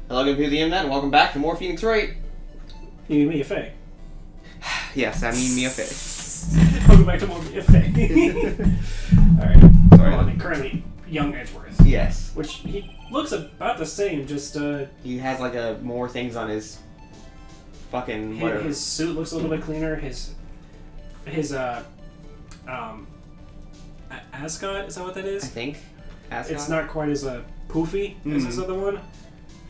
Hello, good people of the internet, and welcome back to more Phoenix Wright. You mean Mia Fey? Yes, I mean Mia Fey. Welcome back to more Mia Fey. Alright. Sorry. Well, I mean, currently, young Edgeworth. Yes. Which, he looks about the same, just, He has, like, more things on his fucking whatever. His suit looks a little bit cleaner. His ascot, is that what that is? I think. Ascot? It's not quite as poofy as this Mhm. other one.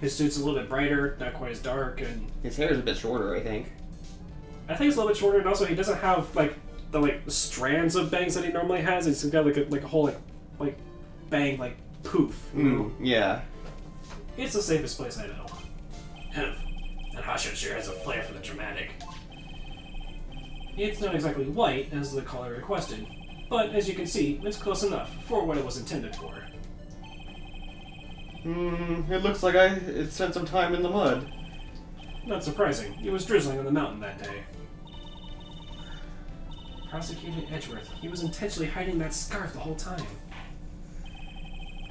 His suit's a little bit brighter, not quite as dark, and His hair is a bit shorter, I think. I think it's a little bit shorter, and also he doesn't have the strands of bangs that he normally has. He's got like a whole like bang poof. You know? Yeah. It's the safest place I know. And Hasha sure has a flair for the dramatic. It's not exactly white, as the caller requested, but as you can see, it's close enough for what it was intended for. It looks like it spent some time in the mud. Not surprising. It was drizzling on the mountain that day. Prosecutor Edgeworth. He was intentionally hiding that scarf the whole time.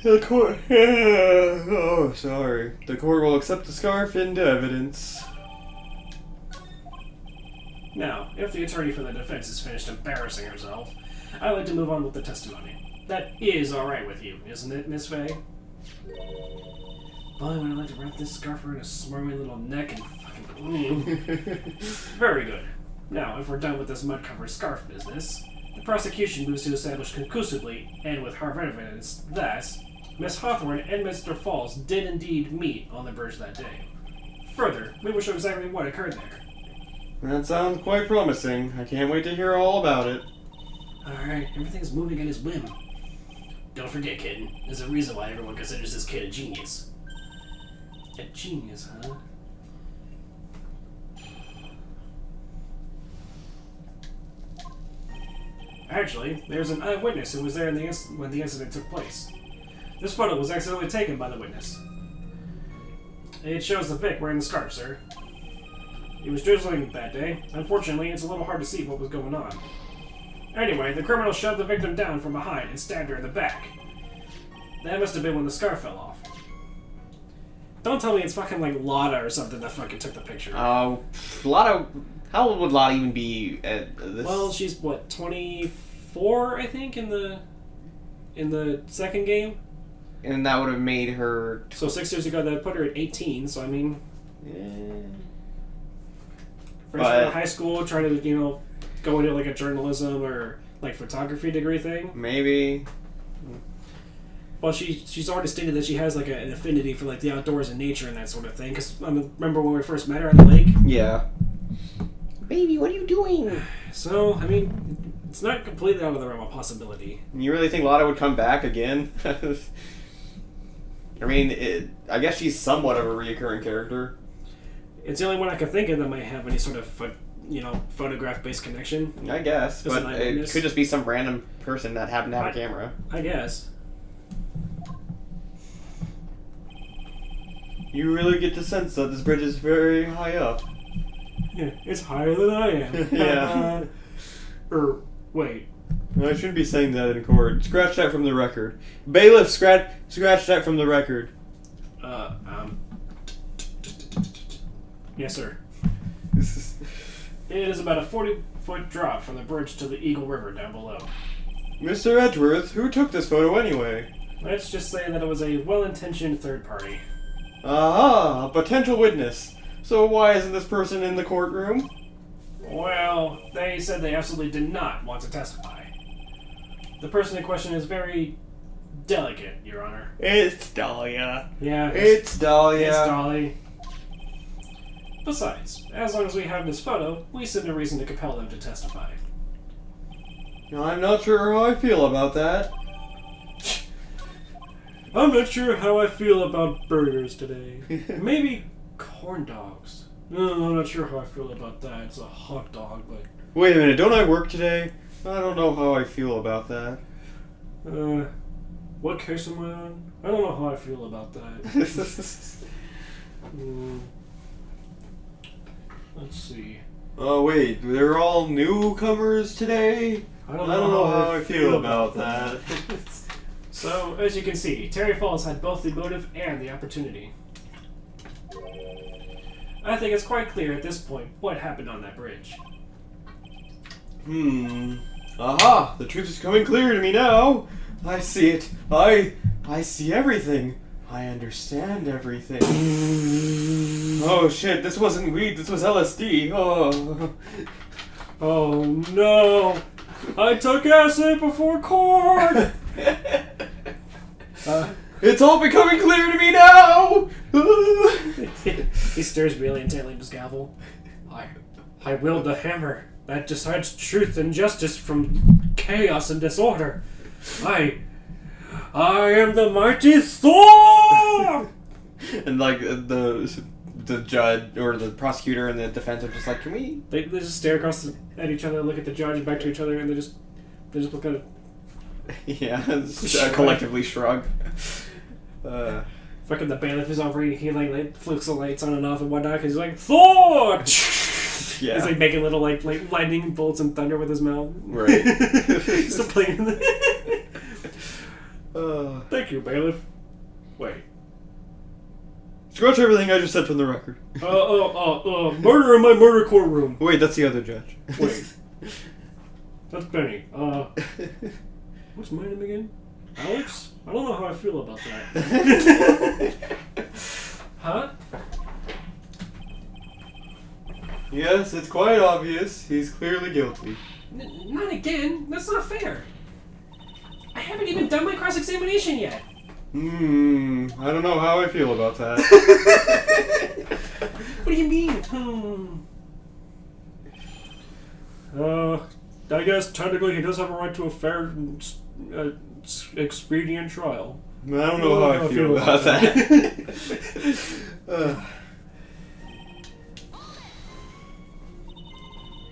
The court... oh, sorry. The court will accept the scarf into evidence. Now, if the attorney for the defense is finished embarrassing herself, I'd like to move on with the testimony. That is alright with you, isn't it, Miss Fey? Boy, would I like to wrap this scarf around a smarmy little neck and fucking... Very good. Now, if we're done with this mud-covered scarf business, the prosecution moves to establish conclusively, and with hard evidence, that Miss Hawthorne and Mr. Falls did indeed meet on the bridge that day. Further, we will show exactly what occurred there. That sounds quite promising. I can't wait to hear all about it. Alright, everything's moving at his whim. Don't forget, kid, there's a reason why everyone considers this kid a genius. A genius, huh? Actually, there's an eyewitness who was there when the incident took place. This photo was accidentally taken by the witness. It shows the Vic wearing the scarf, sir. It was drizzling that day. Unfortunately, it's a little hard to see what was going on. Anyway, the criminal shoved the victim down from behind and stabbed her in the back. That must have been when the scarf fell off. Don't tell me it's fucking Lotta or something that fucking took the picture. Oh, Lotta... How old would Lotta even be at this? Well, she's, 24, I think, in the second game? And that would have made her... So 6 years ago, that put her at 18, so I mean... Yeah. Freshman in high school, trying to, go into, a journalism or, photography degree thing. Maybe. Well, she's already stated that she has, an affinity for, the outdoors and nature and that sort of thing. Because, remember when we first met her at the lake? Yeah. Baby, what are you doing? So, I mean, it's not completely out of the realm of possibility. You really think Lotta would come back again? I mean, I guess she's somewhat of a reoccurring character. It's the only one I can think of that might have any sort of, photograph-based connection. I guess, but it could just be some random person that happened to have a camera. I guess. You really get the sense that this bridge is very high up. Yeah, it's higher than I am. Yeah. Wait. I shouldn't be saying that in court. Scratch that from the record. Bailiff, scratch that from the record. Yes, sir. It is about a 40-foot drop from the bridge to the Eagle River down below. Mr. Edgeworth, who took this photo anyway? Let's just say that it was a well-intentioned third party. Aha, a potential witness. So why isn't this person in the courtroom? Well, they said they absolutely did not want to testify. The person in question is very delicate, Your Honor. It's Dahlia. Yeah. It's Dahlia. It's Dolly. Besides, as long as we have this photo, we see no reason to compel them to testify. I'm not sure how I feel about that. I'm not sure how I feel about burgers today. Maybe corn dogs. No, I'm not sure how I feel about that. It's a hot dog, but... Wait a minute, don't I work today? I don't know how I feel about that. What case am I on? I don't know how I feel about that. Let's see. Oh wait, they're all newcomers today? I don't know how I feel about that. So, as you can see, Terry Falls had both the motive and the opportunity. I think it's quite clear at this point what happened on that bridge. Aha! The truth is coming clear to me now. I see it. I see everything. I understand everything. Oh shit, this wasn't weed, this was LSD. Oh. Oh no! I took acid before court! It's all becoming clear to me now! He stares really intently at his gavel. I wield the hammer that decides truth and justice from chaos and disorder. I am the mighty Thor! And like the judge or the prosecutor and the defense are just like, can we? They just stare across at each other, look at the judge, and back to each other, and they just look at it. Yeah, collectively shrug. Fucking the bailiff is over. He like flicks the lights on and off and whatnot because he's like Thor. Yeah. He's like making little like lightning bolts and thunder with his mouth. Right. Still playing. Thank you, bailiff. Wait. Scratch everything I just said from the record. Murder in my murder courtroom. Wait, that's the other judge. Wait. That's Benny. What's my name again? Alex? I don't know how I feel about that. Huh? Yes, it's quite obvious. He's clearly guilty. Not again. That's not fair. I haven't even done my cross-examination yet. I don't know how I feel about that. What do you mean? I guess technically he does have a right to a fair and expedient trial. I don't know how I feel about that.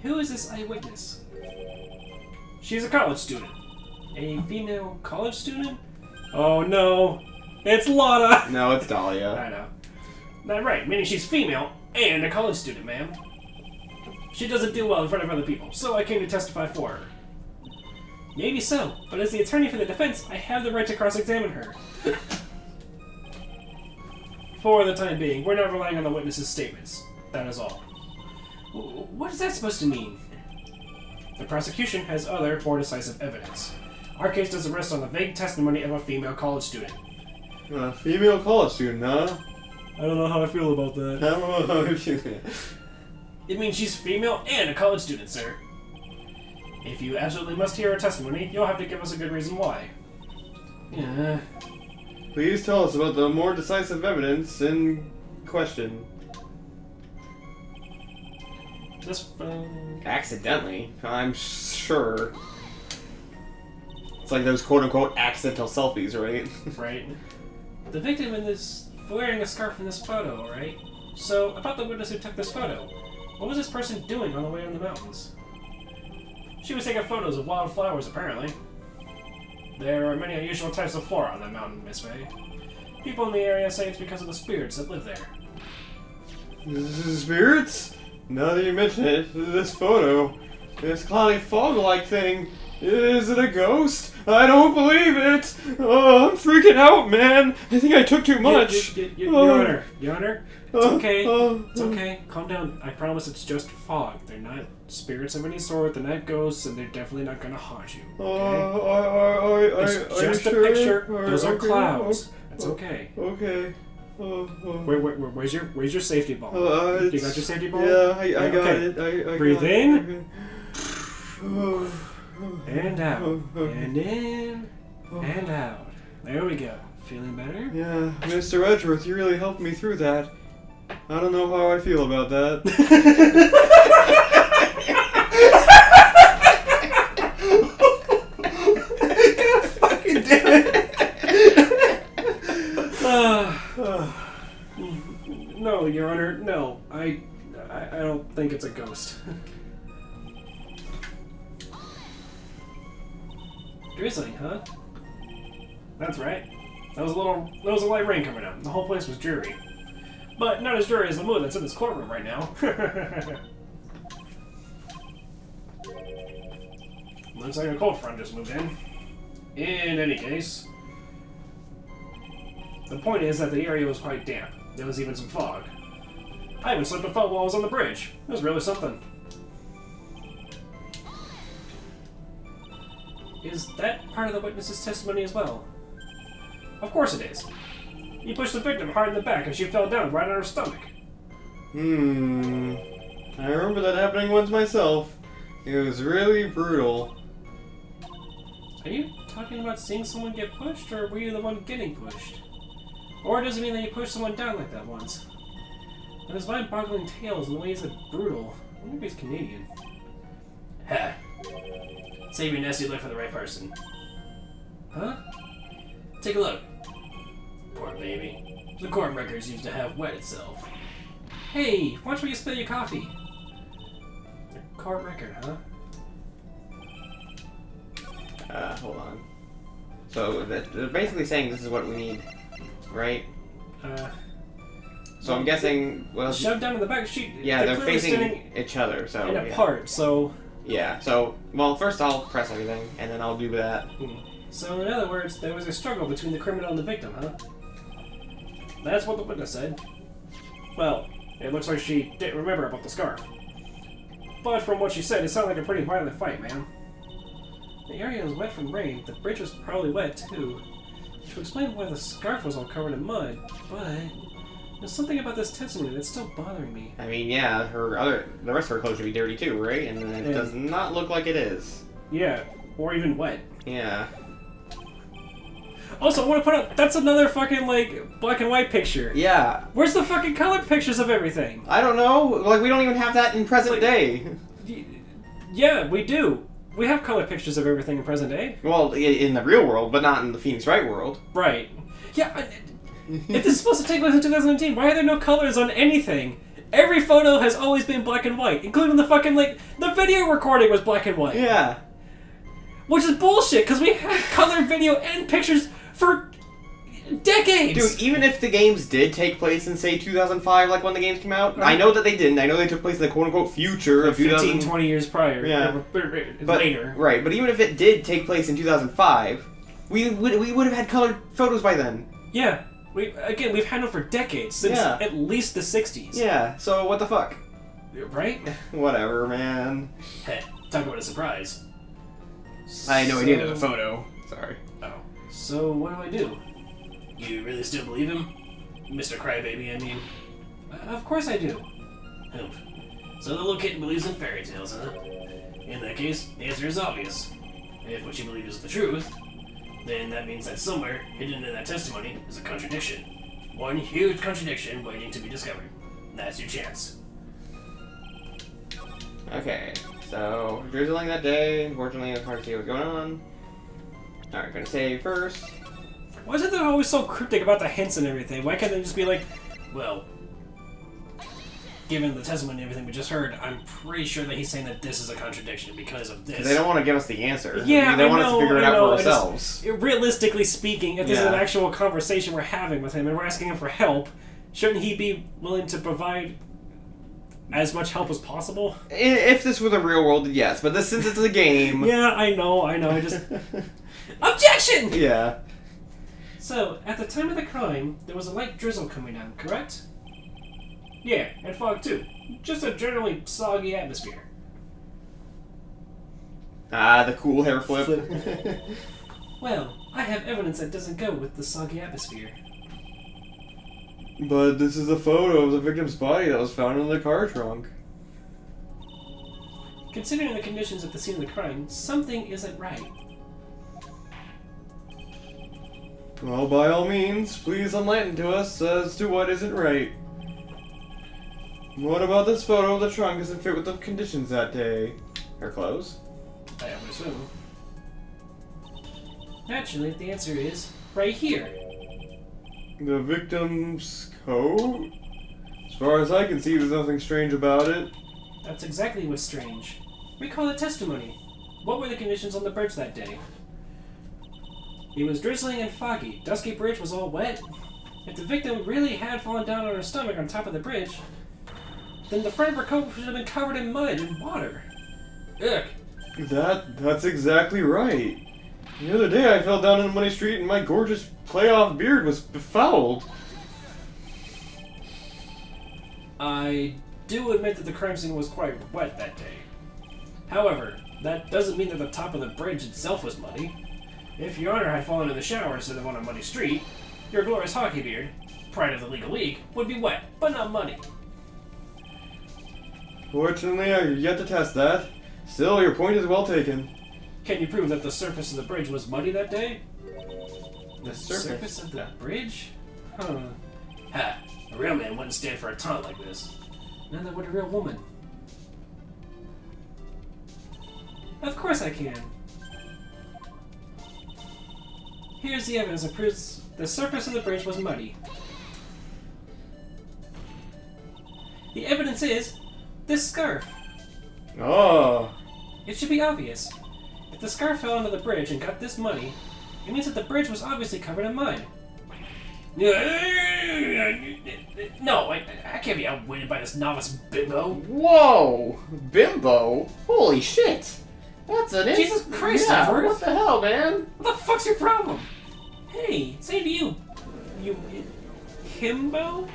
Who is this eyewitness? She's a college student. A female college student? Oh no, it's Lana! No, it's Dahlia. I know. That's right, meaning she's female and a college student, ma'am. She doesn't do well in front of other people, so I came to testify for her. Maybe so, but as the attorney for the defense, I have the right to cross-examine her. For the time being, we're not relying on the witness's statements. That is all. What is that supposed to mean? The prosecution has other, more decisive evidence. Our case doesn't rest on the vague testimony of a female college student. A female college student, huh? I don't know how I feel about that. I don't know how I feel. It means she's female and a college student, sir. If you absolutely must hear her testimony, you'll have to give us a good reason why. Yeah. Please tell us about the more decisive evidence in question. This Accidentally, I'm sure. It's like those quote-unquote accidental selfies, right? Right. The victim is wearing a scarf in this photo, right? So, about the witness who took this photo. What was this person doing on the way in the mountains? She was taking photos of wildflowers, apparently. There are many unusual types of flora on that mountain, Miss May. People in the area say it's because of the spirits that live there. Spirits? Now that you mention it, this photo, this cloudy fog-like thing, is it a ghost? I don't believe it! Oh, I'm freaking out, man! I think I took too much! Your Honor, it's okay. It's okay. Calm down. I promise it's just fog. They're not spirits of any sort. They're not ghosts, and they're definitely not gonna haunt you. Okay? It's just a picture. Those are clouds. That's okay. Okay. Where's your safety ball? You got your safety ball? Yeah, I got it. I Breathe got in. It. And out. And in. And out. There we go. Feeling better? Yeah, Mr. Edgeworth, you really helped me through that. I don't know how I feel about that. God fucking damn it! No, Your Honor, no. I don't think it's a ghost. Drizzling, huh? That's right. There was a light rain coming up. The whole place was dreary. But not as dreary as the mood that's in this courtroom right now. Looks like a cold front just moved in. In any case, the point is that the area was quite damp. There was even some fog. I even slipped and fell while I was on the bridge. It was really something. Is that part of the witness's testimony as well? Of course it is. He pushed the victim hard in the back and she fell down right on her stomach. I remember that happening once myself. It was really brutal. Are you talking about seeing someone get pushed, or were you the one getting pushed? Or does it mean that you pushed someone down like that once? And his mind-boggling tales and the way he's brutal. I wonder if he's Canadian. Ha! Save your nasty look for the right person. Huh? Take a look. Poor baby. The court records used to have wet itself. Hey, watch where you spill your coffee. The court record, huh? Hold on. So, they're basically saying this is what we need, right? So I'm guessing, well... Shoved down in the back sheet. Yeah, they're facing each other, so... And apart, so... Yeah, so, well, first I'll press everything, and then I'll do that. So, in other words, there was a struggle between the criminal and the victim, huh? That's what the witness said. Well, it looks like she didn't remember about the scarf. But from what she said, it sounded like a pretty violent fight, man. The area was wet from rain. The bridge was probably wet, too. Which would explain why the scarf was all covered in mud, but... there's something about this testimony that's still bothering me. I mean, yeah, the rest of her clothes should be dirty too, right? And it does not look like it is. Yeah, or even wet. Yeah. Also, I want to point out, that's another fucking, like, black and white picture. Yeah. Where's the fucking colored pictures of everything? I don't know. Like, we don't even have that in present day. Yeah, we do. We have color pictures of everything in present day. Well, in the real world, but not in the Phoenix Wright world. Right. Yeah, if this is supposed to take place in 2019, why are there no colors on anything? Every photo has always been black and white, including the fucking, like, the video recording was black and white. Yeah. Which is bullshit, because we had colored video and pictures for decades! Dude, even if the games did take place in, say, 2005, like when the games came out, I know that they didn't. I know they took place in the quote-unquote future of 15, 20 years prior. Yeah. But, later. Right, but even if it did take place in 2005, we would have had colored photos by then. Yeah. We've had them for decades, since at least the 60s. Yeah, so what the fuck? Right? Whatever, man. Hey, talk about a surprise. I had no idea there was a photo. Sorry. Oh. So, what do? You really still believe him? Mr. Crybaby, I mean. Of course I do. So the little kitten believes in fairy tales, huh? In that case, the answer is obvious. If what you believe is the truth, then that means that somewhere, hidden in that testimony, is a contradiction. One huge contradiction waiting to be discovered. That's your chance. Okay, so drizzling that day. Unfortunately, it's hard to see what's going on. Alright, gonna save first. Why is it they're always so cryptic about the hints and everything? Why can't they just be like, well, given the testimony and everything we just heard, I'm pretty sure that he's saying that this is a contradiction because of this. They don't want to give us the answer. Yeah, they want us to figure it out for ourselves. Realistically speaking, if this is an actual conversation we're having with him and we're asking him for help, shouldn't he be willing to provide as much help as possible? If this were the real world, yes. But since it's a game... Yeah, I know. I just... Objection! Yeah. So, at the time of the crime, there was a light drizzle coming down, correct? Yeah, and fog too. Just a generally soggy atmosphere. Ah, the cool hair flip. Well, I have evidence that doesn't go with the soggy atmosphere. But this is a photo of the victim's body that was found in the car trunk. Considering the conditions at the scene of the crime, something isn't right. Well, by all means, please enlighten to us as to what isn't right. What about this photo of the trunk doesn't fit with the conditions that day? Her clothes? I would assume. Naturally, the answer is right here. The victim's coat? As far as I can see, there's nothing strange about it. That's exactly what's strange. Recall the testimony. What were the conditions on the bridge that day? It was drizzling and foggy. Dusky bridge was all wet. If the victim really had fallen down on her stomach on top of the bridge, then the front of her coat should have been covered in mud and water. Ugh. That's exactly right. The other day I fell down in a muddy street and my gorgeous playoff beard was befouled. I do admit that the crime scene was quite wet that day. However, that doesn't mean that the top of the bridge itself was muddy. If Your Honor had fallen in the shower instead of on a muddy street, your glorious hockey beard, pride of the legal league, would be wet, but not muddy. Fortunately, I've yet to test that. Still, your point is well taken. Can you prove that the surface of the bridge was muddy that day? The surface of the bridge? Huh. Ha. A real man wouldn't stand for a taunt like this. Neither would a real woman. Of course I can. Here's the evidence that proves the surface of the bridge was muddy. The evidence is this scarf. Oh. It should be obvious. If the scarf fell onto the bridge and got this muddy, it means that the bridge was obviously covered in mud. No, I can't be outwitted by this novice bimbo. Whoa! Bimbo? Holy shit! That's an Jesus Christ, yeah, Edward! what the hell, man? What the fuck's your problem? Hey, same to you. You... himbo?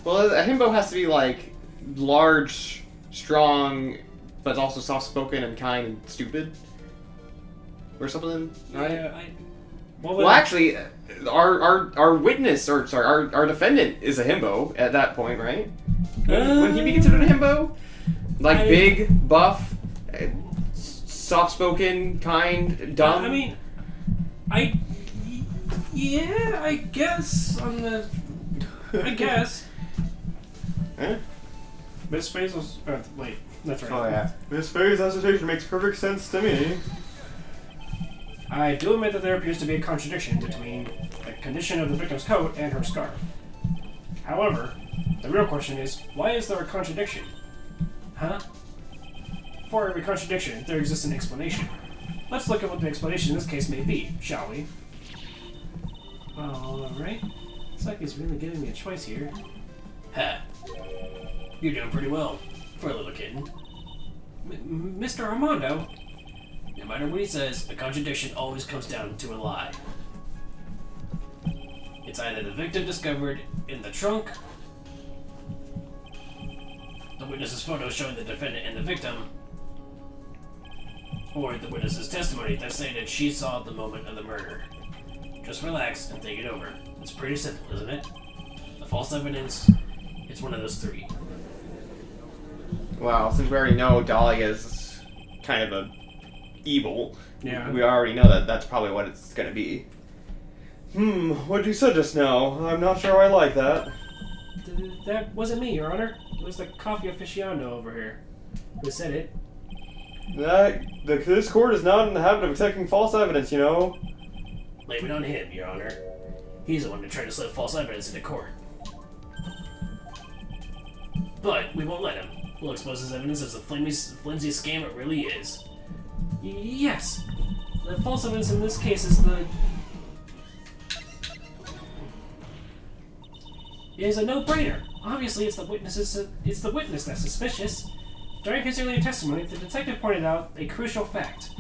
Well, a himbo has to be, like, large, strong, but also soft-spoken and kind and stupid. Or something, right? Yeah, Well, actually, our witness, or sorry, our defendant is a himbo at that point, right? Would he be considered a himbo? Like big, buff, soft-spoken, kind, dumb. Yeah, I guess I guess. Eh? Miss Basil's. Wait, that's right. Oh yeah. Miss Furry's assertion makes perfect sense to me. I do admit that there appears to be a contradiction between the condition of the victim's coat and her scarf. However, the real question is, why is there a contradiction? Huh? For every contradiction, there exists an explanation. Let's look at what the explanation in this case may be, shall we? Alright. Looks like he's really giving me a choice here. Ha! You're doing pretty well, for a little kitten. Mr. Armando? No matter what he says, a contradiction always comes down to a lie. It's either the victim discovered in the trunk, the witness's photo showing the defendant and the victim, or the witness's testimony that saying that she saw the moment of the murder. Just relax and think it over. It's pretty simple, isn't it? The false evidence, it's one of those three. Wow, since we already know Dolly is kind of a evil, Yeah. we already know that that's probably what it's gonna be. What you said just now, I'm not sure I like that. That wasn't me, Your Honor. It was the coffee aficionado over here who said it. This court is not in the habit of accepting false evidence, you know. Blame it on him, Your Honor. He's the one who tried to slip false evidence into court. But we won't let him. We'll expose his evidence as the flimsy scam it really is. Yes. The false evidence in this case is a no-brainer. Obviously, it's the witness that's suspicious. During his earlier testimony, the detective pointed out a crucial fact.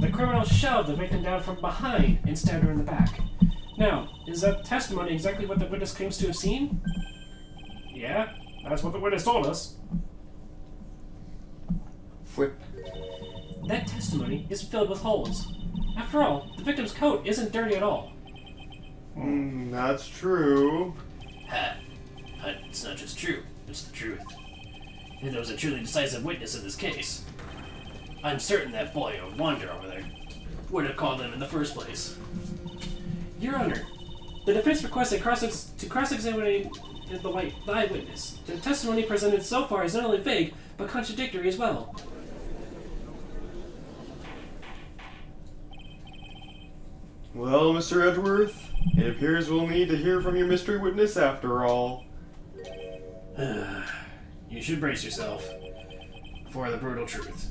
The criminal shoved the victim down from behind and stabbed her in the back. Now, is that testimony exactly what the witness claims to have seen? Yeah, that's what the witness told us. That testimony is filled with holes. After all, the victim's coat isn't dirty at all. That's true. Ha! It's not just true, it's the truth. If there was a truly decisive witness in this case, I'm certain that boy or Wander over there would have called them in the first place. Your Honor, the defense requests to cross-examine the eyewitness. The testimony presented so far is not only vague, but contradictory as well. Well, Mr. Edgeworth, it appears we'll need to hear from your mystery witness after all. You should brace yourself for the brutal truth.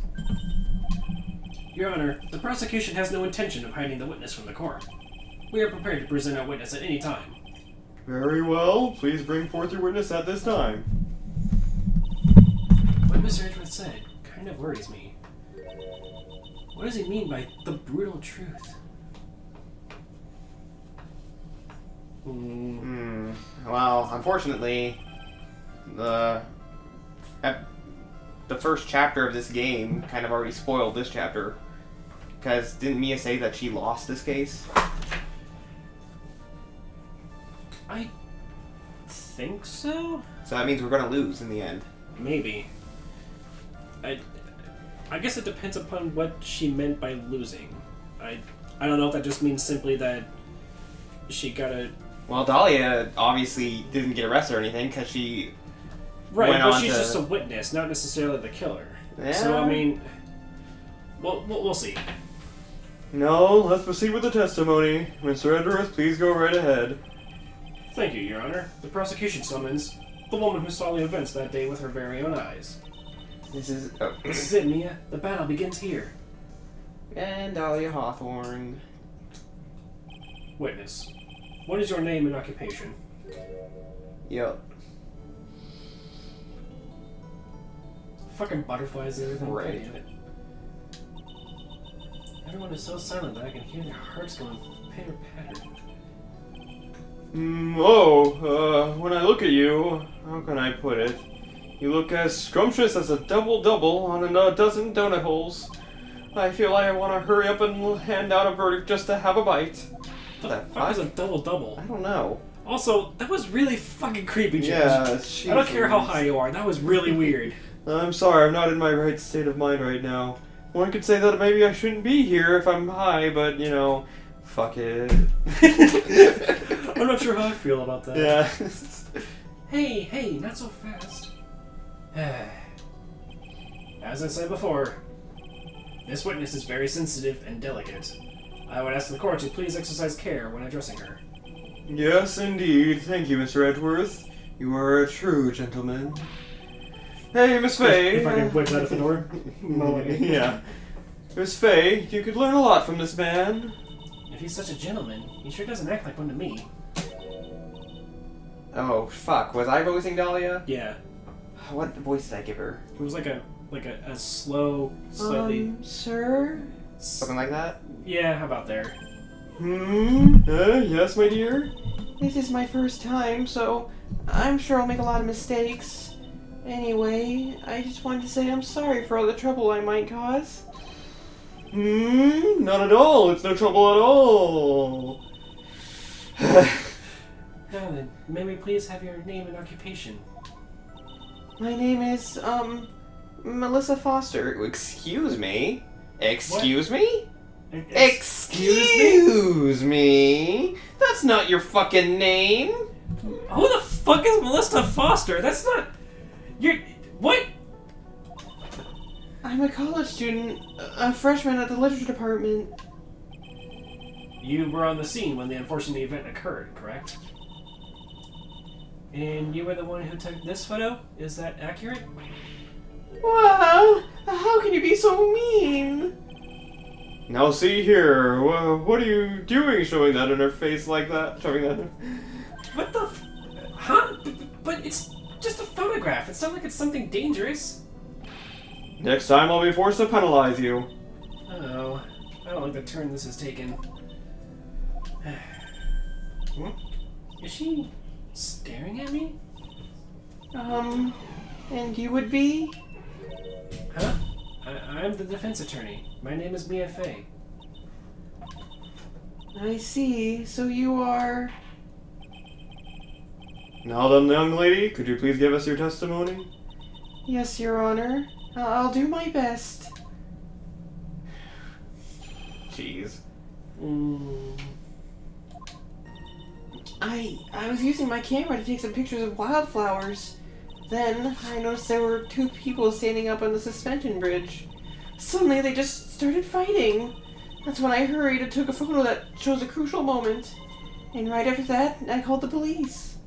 Your Honor, the prosecution has no intention of hiding the witness from the court. We are prepared to present our witness at any time. Very well. Please bring forth your witness at this time. What Mr. Edgeworth said kind of worries me. What does he mean by the brutal truth? Well, unfortunately, the first chapter of this game kind of already spoiled this chapter. Because didn't Mia say that she lost this case? I think so? So that means we're gonna lose in the end. Maybe. I guess it depends upon what she meant by losing. I don't know if that just means simply that she got a... Well, Dahlia obviously didn't get arrested or anything because she Right, went but on she's to... just a witness, not necessarily the killer. Yeah. So, I mean... We'll see. No, let's proceed with the testimony. Mr. Edgeworth, please go right ahead. Thank you, Your Honor. The prosecution summons the woman who saw the events that day with her very own eyes. This is... Oh. This is it, Mia. The battle begins here. And Dahlia Hawthorne. Witness. What is your name and occupation? Yep. Fucking butterflies and everything. Right. God damn it. Everyone is so silent that I can hear their hearts going pitter-patter. When I look at you, how can I put it? You look as scrumptious as a double-double on a dozen donut holes. I feel like I want to hurry up and hand out a verdict just to have a bite. What the fuck is a double-double? I don't know. Also, that was really fucking creepy, Judge. Yeah, I don't care how high you are, that was really weird. I'm sorry, I'm not in my right state of mind right now. One could say that maybe I shouldn't be here if I'm high, but, you know, fuck it. I'm not sure how I feel about that. Yeah. Hey, not so fast. As I said before, this witness is very sensitive and delicate. I would ask the court to please exercise care when addressing her. Yes, indeed. Thank you, Mr. Edgeworth. You are a true gentleman. Hey, Miss Faye. If I can whip that at the door. Yeah. Miss Faye, you could learn a lot from this man. If he's such a gentleman, he sure doesn't act like one to me. Oh, fuck. Was I voicing Dahlia? Yeah. What voice did I give her? It was like a slow, slightly... Sir? Something like that? Yeah, how about there? Yes, my dear? This is my first time, so I'm sure I'll make a lot of mistakes. Anyway, I just wanted to say I'm sorry for all the trouble I might cause. Not at all. It's no trouble at all. Now then, may we please have your name and occupation? My name is, Melissa Foster. Excuse me? Excuse me? Excuse me? That's not your fucking name. Who the fuck is Melissa Foster? That's not... You're... What? I'm a college student, a freshman at the literature department. You were on the scene when the unfortunate event occurred, correct? And you were the one who took this photo? Is that accurate? Wow, how can you be so mean? Now see here. What are you doing showing that in her face like that? Showing that? What the... Huh? But it's just a photograph. It's not like it's something dangerous. Next time I'll be forced to penalize you. Oh, I don't like the turn this has taken. Is she staring at me? And you would be? Huh? I'm the defense attorney. My name is Mia Fey. I see. So you are... Now then, young lady, could you please give us your testimony? Yes, Your Honor. I'll do my best. Jeez. I was using my camera to take some pictures of wildflowers. Then I noticed there were two people standing up on the suspension bridge. Suddenly they just started fighting. That's when I hurried and took a photo that shows a crucial moment. And right after that, I called the police.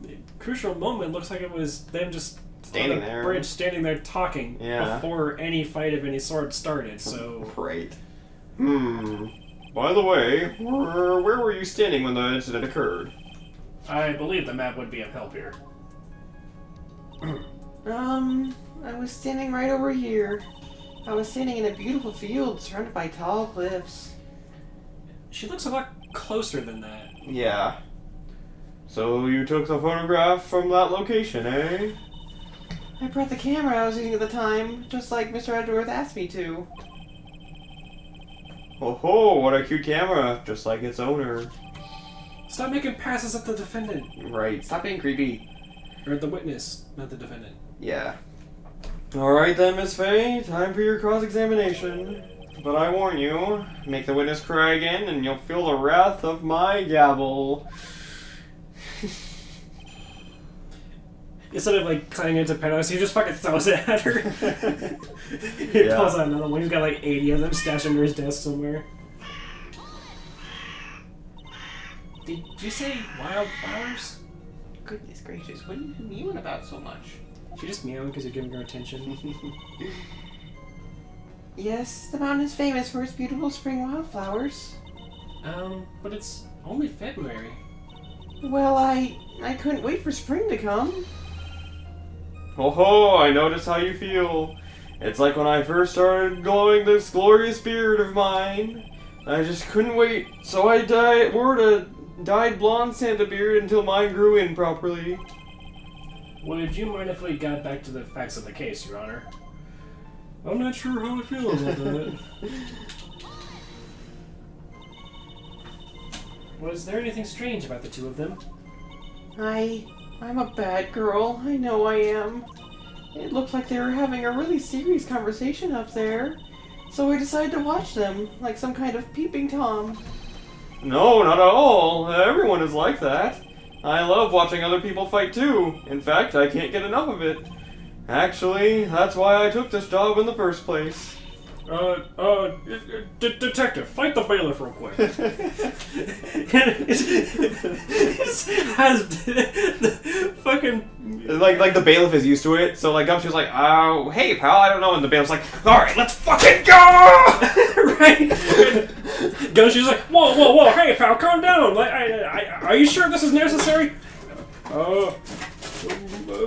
The crucial moment looks like it was them just Standing on the there. bridge, standing there talking before any fight of any sort started, so... Right. By the way, where were you standing when the incident occurred? I believe the map would be of help here. I was standing right over here. I was standing in a beautiful field surrounded by tall cliffs. She looks a lot closer than that. Yeah. So you took the photograph from that location, eh? I brought the camera I was using at the time, just like Mr. Edgeworth asked me to. Oh ho, what a cute camera, just like its owner. Stop making passes at the defendant. Right, stop being creepy. Or the witness, not the defendant. Yeah. Alright then, Miss Faye, time for your cross-examination. But I warn you, make the witness cry again and you'll feel the wrath of my gavel. Instead of like cutting into penalties, he just fucking throws it at her. He pulls out another one. He's got like 80 of them stashed under his desk somewhere. Did you say wildflowers? Goodness gracious, what are you mewing about so much? She just meowing because you're giving her attention. Yes, the mountain is famous for its beautiful spring wildflowers. But it's only February. Well, I couldn't wait for spring to come. Ho ho, I notice how you feel. It's like when I first started glowing this glorious beard of mine. I just couldn't wait, so I wore a dyed blonde Santa beard until mine grew in properly. Would you mind if we got back to the facts of the case, Your Honor? I'm not sure how I feel about that. Was there anything strange about the two of them? I'm a bad girl. I know I am. It looked like they were having a really serious conversation up there. So I decided to watch them, like some kind of peeping Tom. No, not at all. Everyone is like that. I love watching other people fight too. In fact, I can't get enough of it. Actually, that's why I took this job in the first place. Detective, fight the bailiff real quick. Has the fucking... Like the bailiff is used to it, so like Gumshoe's like, oh, hey pal, I don't know, and the bailiff's like, alright, let's fucking go! Right? Gumshoe's like, whoa, hey pal, calm down. Like, are you sure this is necessary?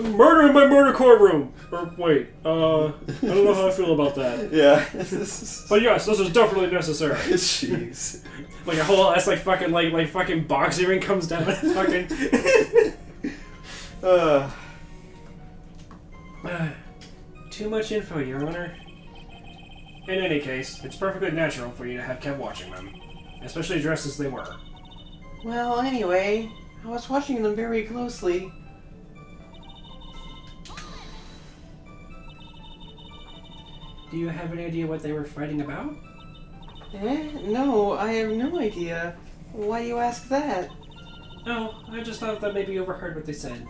Murder in my murder courtroom. Or wait, I don't know how I feel about that. Yeah. But yes, this is definitely necessary. Jeez. Like a whole ass like fucking boxing ring comes down and fucking too much info, Your Honor. In any case, it's perfectly natural for you to have kept watching them. Especially dressed as they were. Well, anyway, I was watching them very closely. Do you have any idea what they were fighting about? No, I have no idea. Why do you ask that? Oh, I just thought that maybe you overheard what they said.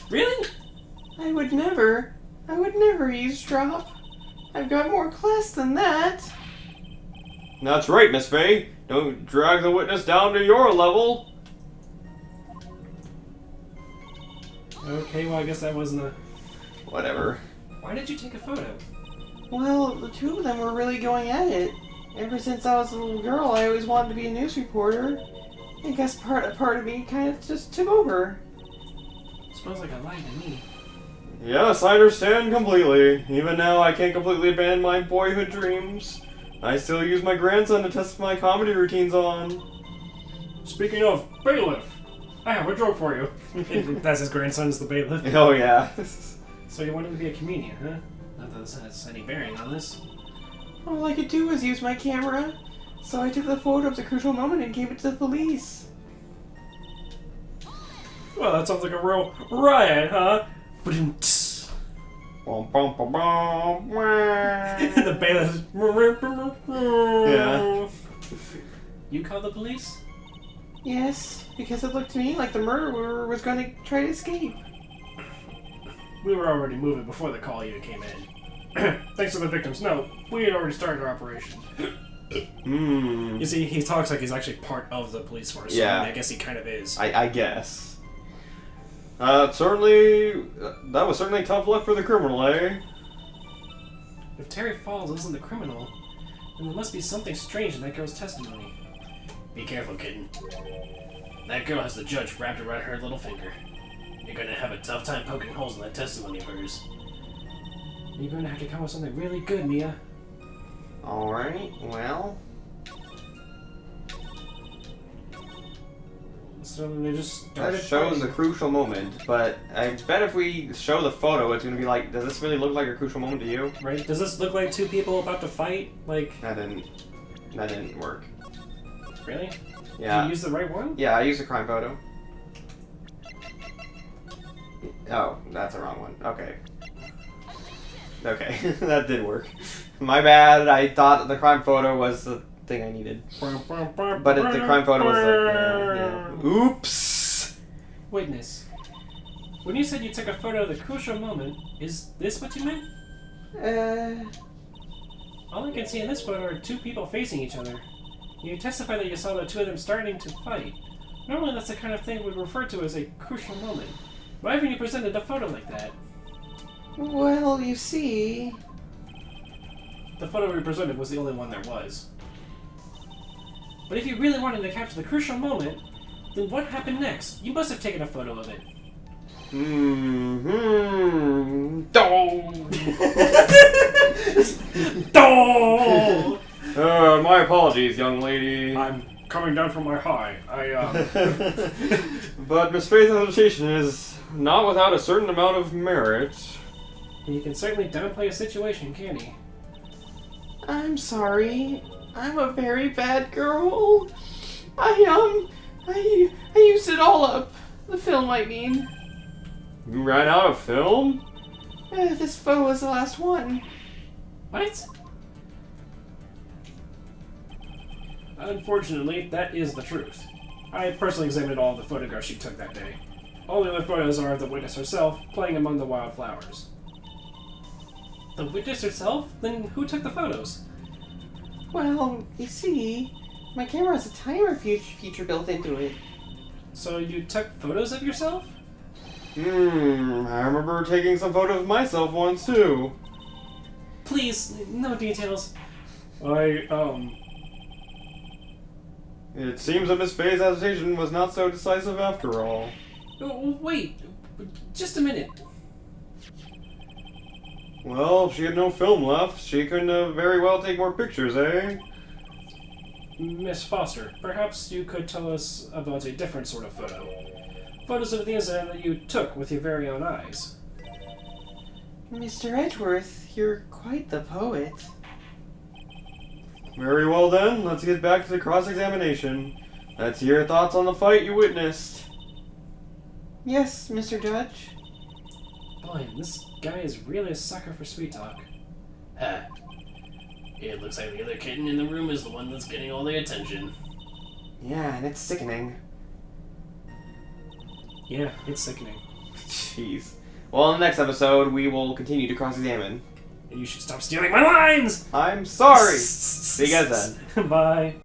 Really? I would never eavesdrop. I've got more class than that. That's right, Miss Faye. Don't drag the witness down to your level. Okay, well I guess that wasn't a... Whatever. Why did you take a photo? Well, the two of them were really going at it. Ever since I was a little girl, I always wanted to be a news reporter. I guess part of me kind of just took over. Smells like a lie to me. Yes, I understand completely. Even now, I can't completely abandon my boyhood dreams. I still use my grandson to test my comedy routines on. Speaking of bailiff, I have a joke for you. That's his grandson's the bailiff. Oh, yeah. So you want him to be a comedian, huh? Not that this has any bearing on this. All I could do was use my camera. So I took the photo of the crucial moment and gave it to the police. Well, that sounds like a real riot, huh? And the bailiff. Yeah. You called the police? Yes, because it looked to me like the murderer was going to try to escape. We were already moving before the call unit came in. Thanks to the victim's note, we had already started our operation. You see, he talks like he's actually part of the police force. Yeah. So I guess he kind of is. I guess. That was certainly tough luck for the criminal, eh? If Terry Falls isn't the criminal, then there must be something strange in that girl's testimony. Be careful, kitten. That girl has the judge wrapped around her little finger. You're gonna have a tough time poking holes in that testimony of hers. You're gonna have to come up with something really good, Mia. Alright, well... So they just That started shows fighting. a crucial moment, but I bet if we show the photo, it's gonna be like, does this really look like a crucial moment to you? Right? Does this look like two people about to fight? Like, That didn't work. really? Yeah. Did you use the right one? Yeah, I used a crime photo. Oh, that's the wrong one. Okay. Okay, that did work. My bad, I thought the crime photo was the thing I needed. But the crime photo was like, yeah. Oops! Witness. When you said you took a photo of the crucial moment, is this what you meant? All I can see in this photo are two people facing each other. You testify that you saw the two of them starting to fight. Normally that's the kind of thing we'd refer to as a crucial moment. Why haven't you presented a photo like that? Well, you see... The photo we presented was the only one there was. But if you really wanted to capture the crucial moment, then what happened next? You must have taken a photo of it. My apologies, young lady. I'm coming down from my high. But Miss Faith's hesitation is not without a certain amount of merit. You can certainly downplay a situation, can't he? I'm sorry. I'm a very bad girl. I used it all up. The film, I mean. You ran out of film? This photo was the last one. What? Unfortunately, that is the truth. I personally examined all the photographs she took that day. All the other photos are of the witness herself, playing among the wildflowers. The witness herself? Then who took the photos? Well, you see, my camera has a timer feature built into it. So you took photos of yourself? I remember taking some photos of myself once too. Please, no details. It seems that Miss Faye's hesitation was not so decisive after all. Oh, wait, just a minute. Well, if she had no film left, she couldn't very well take more pictures, eh? Miss Foster, perhaps you could tell us about a different sort of photo. Photos of the incident that you took with your very own eyes. Mr. Edgeworth, you're quite the poet. Very well then, let's get back to the cross-examination. Let's hear your thoughts on the fight you witnessed. Yes, Mr. Judge. Boy, this guy is really a sucker for sweet talk. Ha. It looks like the other kitten in the room is the one that's getting all the attention. Yeah, and it's sickening. Yeah, it's sickening. Jeez. Well, in the next episode, we will continue to cross-examine. And you should stop stealing my lines! I'm sorry! See you guys then. Bye.